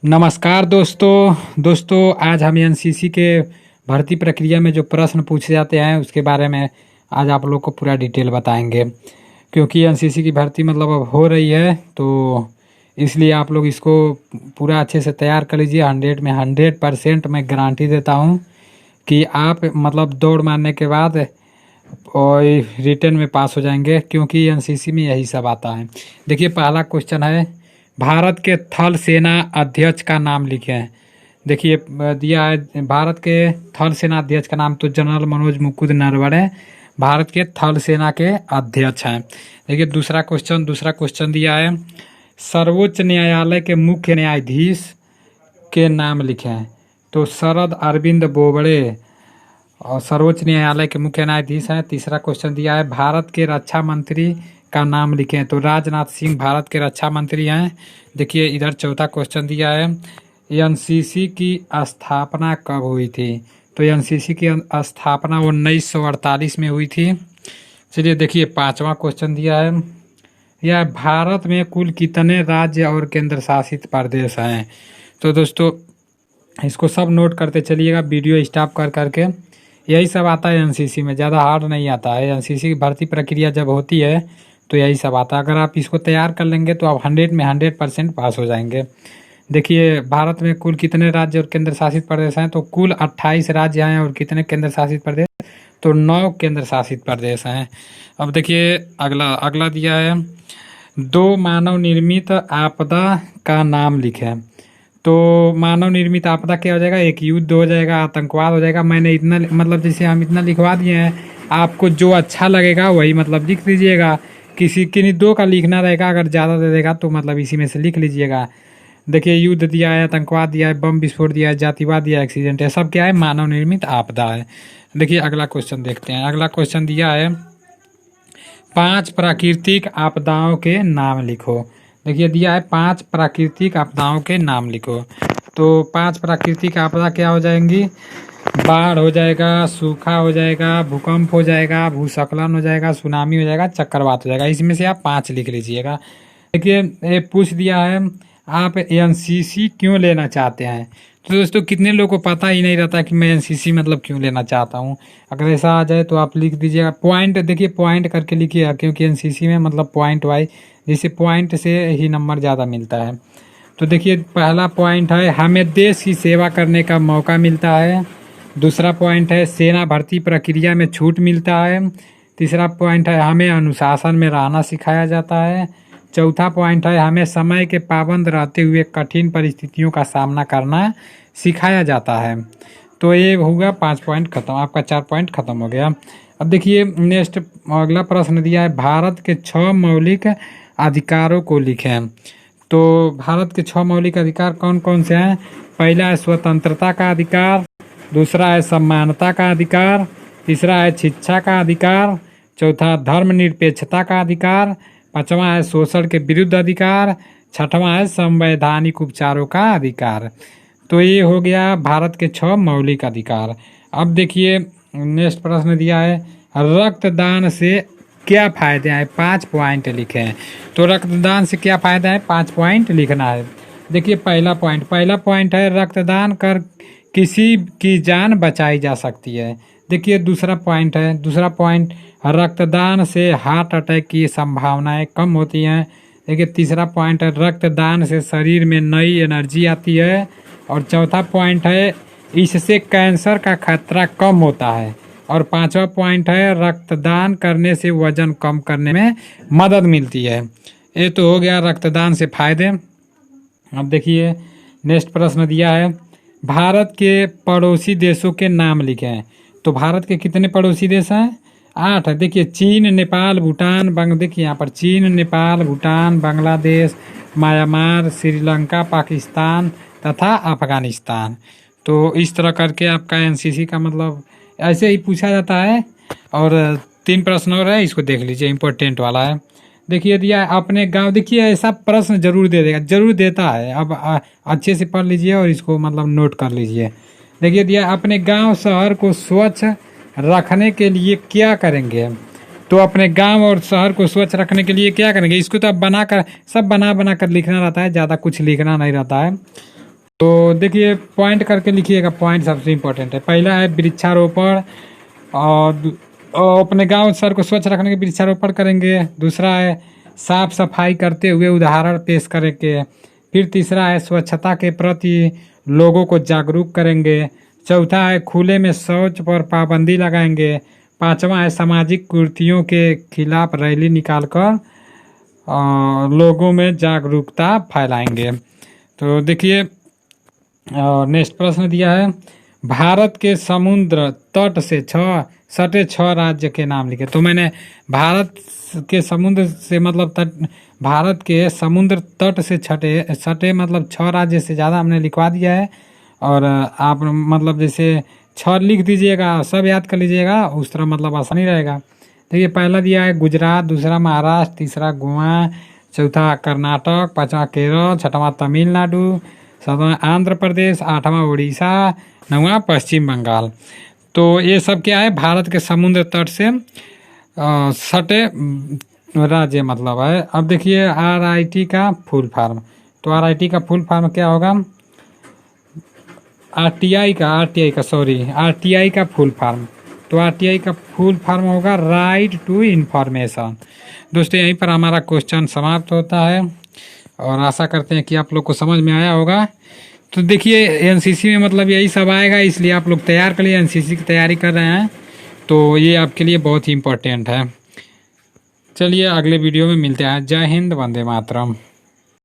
नमस्कार दोस्तों आज हम एनसीसी के भर्ती प्रक्रिया में जो प्रश्न पूछे जाते हैं उसके बारे में आज आप लोग को पूरा डिटेल बताएंगे। क्योंकि एनसीसी की भर्ती मतलब अब हो रही है तो इसलिए आप लोग इसको पूरा अच्छे से तैयार कर लीजिए। 100% मैं गारंटी देता हूँ कि आप मतलब दौड़ मारने के बाद और रिटर्न में पास हो जाएंगे, क्योंकि एनसीसी में यही सब आता है। देखिए पहला क्वेश्चन है, भारत के थल सेना अध्यक्ष का नाम लिखें। देखिए दिया है भारत के थल सेना अध्यक्ष का नाम, तो जनरल मनोज मुकुंद नरवणे भारत के थल सेना के अध्यक्ष हैं। देखिए दूसरा क्वेश्चन दिया है, सर्वोच्च न्यायालय के मुख्य न्यायाधीश के नाम लिखें। तो शरद अरविंद बोबड़े और सर्वोच्च न्यायालय के मुख्य न्यायाधीश हैं। तीसरा क्वेश्चन दिया है, भारत के रक्षा मंत्री का नाम लिखें। तो राजनाथ सिंह भारत के रक्षा मंत्री हैं। देखिए इधर चौथा क्वेश्चन दिया है, एनसीसी की स्थापना कब हुई थी। तो एनसीसी की स्थापना 1948 में हुई थी। चलिए देखिए पांचवा क्वेश्चन दिया है, यह भारत में कुल कितने राज्य और केंद्र शासित प्रदेश हैं। तो दोस्तों इसको सब नोट करते चलिएगा वीडियो स्टॉप कर करके। यही सब आता है एनसीसी में, ज़्यादा हार्ड नहीं आता है। एनसीसी की भर्ती प्रक्रिया जब होती है तो यही सब आता है। अगर आप इसको तैयार कर लेंगे तो आप 100 में 100% पास हो जाएंगे। देखिए भारत में कुल कितने राज्य और केंद्र शासित प्रदेश हैं। तो कुल 28 राज्य हैं और कितने केंद्र शासित प्रदेश, तो 9 केंद्र शासित प्रदेश हैं। अब देखिए अगला दिया है, 2 मानव निर्मित आपदा का नाम लिखें। तो मानव निर्मित आपदा क्या हो जाएगा, एक युद्ध हो जाएगा, आतंकवाद हो जाएगा। मैंने इतना मतलब जैसे हम इतना लिखवा दिए हैं, आपको जो अच्छा लगेगा वही मतलब लिख दीजिएगा। किन्हीं दो का लिखना रहेगा, अगर ज़्यादा दे देगा तो मतलब इसी में से लिख लीजिएगा। देखिए युद्ध दिया है, आतंकवाद दिया है, बम विस्फोट दिया है, जातिवाद दिया है, एक्सीडेंट है, सब क्या है, मानव निर्मित आपदा है। देखिए अगला क्वेश्चन देखते हैं। अगला क्वेश्चन दिया है, 5 प्राकृतिक आपदाओं के नाम लिखो। देखिए दिया है 5 प्राकृतिक आपदाओं के नाम लिखो। तो 5 प्राकृतिक आपदा क्या हो जाएंगी, बाढ़ हो जाएगा, सूखा हो जाएगा, भूकंप हो जाएगा, भूस्खलन हो जाएगा, सुनामी हो जाएगा, चक्रवात हो जाएगा। इसमें से आप 5 लिख लीजिएगा। देखिए ये पूछ दिया है, आप एनसीसी क्यों लेना चाहते हैं। तो दोस्तों कितने लोगों को पता ही नहीं रहता कि मैं एनसीसी मतलब क्यों लेना चाहता हूँ। अगर ऐसा आ जाए तो आप लिख दीजिएगा पॉइंट। देखिए पॉइंट करके लिखिएगा, क्योंकि एनसीसी में मतलब पॉइंट वाइज, जैसे पॉइंट से ही नंबर ज़्यादा मिलता है। तो देखिए पहला पॉइंट है, हमें देश की सेवा करने का मौका मिलता है। दूसरा पॉइंट है, सेना भर्ती प्रक्रिया में छूट मिलता है। तीसरा पॉइंट है, हमें अनुशासन में रहना सिखाया जाता है। चौथा पॉइंट है, हमें समय के पाबंद रहते हुए कठिन परिस्थितियों का सामना करना सिखाया जाता है। तो ये होगा 5 पॉइंट खत्म, आपका 4 पॉइंट खत्म हो गया। अब देखिए नेक्स्ट अगला प्रश्न दिया है, भारत के 6 मौलिक अधिकारों को लिखें। तो भारत के 6 मौलिक अधिकार कौन कौन से हैं। पहला है स्वतंत्रता का अधिकार, दूसरा है समानता का अधिकार, तीसरा है शिक्षा का अधिकार, चौथा धर्मनिरपेक्षता का अधिकार, पांचवा है शोषण के विरुद्ध अधिकार, छठवां है संवैधानिक उपचारों का अधिकार। तो ये हो गया भारत के 6 मौलिक अधिकार। अब देखिए नेक्स्ट प्रश्न दिया है, रक्तदान से क्या फायदे हैं। 5 पॉइंट लिखे हैं। तो रक्तदान से क्या फायदा है, 5 पॉइंट लिखना है। देखिए पहला पॉइंट है, रक्तदान कर किसी की जान बचाई जा सकती है। देखिए दूसरा पॉइंट, रक्तदान से हार्ट अटैक की संभावनाएं कम होती हैं। देखिए तीसरा पॉइंट है, रक्तदान से शरीर में नई एनर्जी आती है। और चौथा पॉइंट है, इससे कैंसर का खतरा कम होता है। और पांचवा पॉइंट है, रक्तदान करने से वजन कम करने में मदद मिलती है। ये तो हो गया रक्तदान से फायदे। अब देखिए नेक्स्ट प्रश्न दिया है, भारत के पड़ोसी देशों के नाम लिखें। तो भारत के कितने पड़ोसी देश हैं, 8 है। देखिए चीन, नेपाल, भूटान, देखिए यहाँ पर चीन, नेपाल, भूटान, बांग्लादेश, म्यांमार, श्रीलंका, पाकिस्तान तथा अफगानिस्तान। तो इस तरह करके आपका एनसीसी का मतलब ऐसे ही पूछा जाता है। और 3 प्रश्न और है, इसको देख लीजिए, इम्पोर्टेंट वाला है। देखिए दिया अपने गांव, देखिए ऐसा प्रश्न जरूर दे देगा, जरूर देता है। अब अच्छे से पढ़ लीजिए और इसको मतलब नोट कर लीजिए। देखिए दिया, अपने गांव शहर को स्वच्छ रखने के लिए क्या करेंगे। तो अपने गांव और शहर को स्वच्छ रखने के लिए क्या करेंगे, इसको तो अब बना कर लिखना रहता है, ज़्यादा कुछ लिखना नहीं रहता है। तो देखिए पॉइंट करके लिखिएगा, पॉइंट सबसे इम्पोर्टेंट है। पहला है वृक्षारोपण, और अपने गांव शहर को स्वच्छ रखने के वृक्षारोपण करेंगे। दूसरा है साफ सफाई करते हुए उदाहरण पेश करेंगे। फिर तीसरा है स्वच्छता के प्रति लोगों को जागरूक करेंगे। चौथा है खुले में शौच पर पाबंदी लगाएंगे। पांचवा है सामाजिक कुरीतियों के खिलाफ रैली निकालकर लोगों में जागरूकता फैलाएंगे। तो देखिए नेक्स्ट प्रश्न दिया है, भारत के समुद्र तट से सटे 6 राज्य के नाम लिखे। तो मैंने भारत के समुद्र से मतलब भारत के समुद्र तट से सटे मतलब 6 राज्य से ज़्यादा हमने लिखवा दिया है। और आप मतलब जैसे 6 लिख दीजिएगा, सब याद कर लीजिएगा, उस तरह मतलब आसानी रहेगा। देखिए पहला दिया है गुजरात, दूसरा महाराष्ट्र, तीसरा गोवा, चौथा कर्नाटक, पाँचवा केरल, छठवां तमिलनाडु, सातवां आंध्र प्रदेश, आठवां उड़ीसा, नौवां पश्चिम बंगाल। तो ये सब क्या है, भारत के समुद्र तट से सटे राज्य मतलब है। अब देखिए RIT का फुल फॉर्म, तो RIT का फुल फॉर्म क्या होगा, RTI का फुल फॉर्म। तो RTI का फुल फॉर्म होगा राइट टू इन्फॉर्मेशन। दोस्तों यहीं पर हमारा क्वेश्चन समाप्त होता है और आशा करते हैं कि आप लोग को समझ में आया होगा। तो देखिए NCC में मतलब यही सब आएगा, इसलिए आप लोग तैयार कर लिए, NCC की तैयारी कर रहे हैं तो ये आपके लिए बहुत ही इम्पोर्टेंट है। चलिए अगले वीडियो में मिलते हैं। जय हिंद, वंदे मातरम।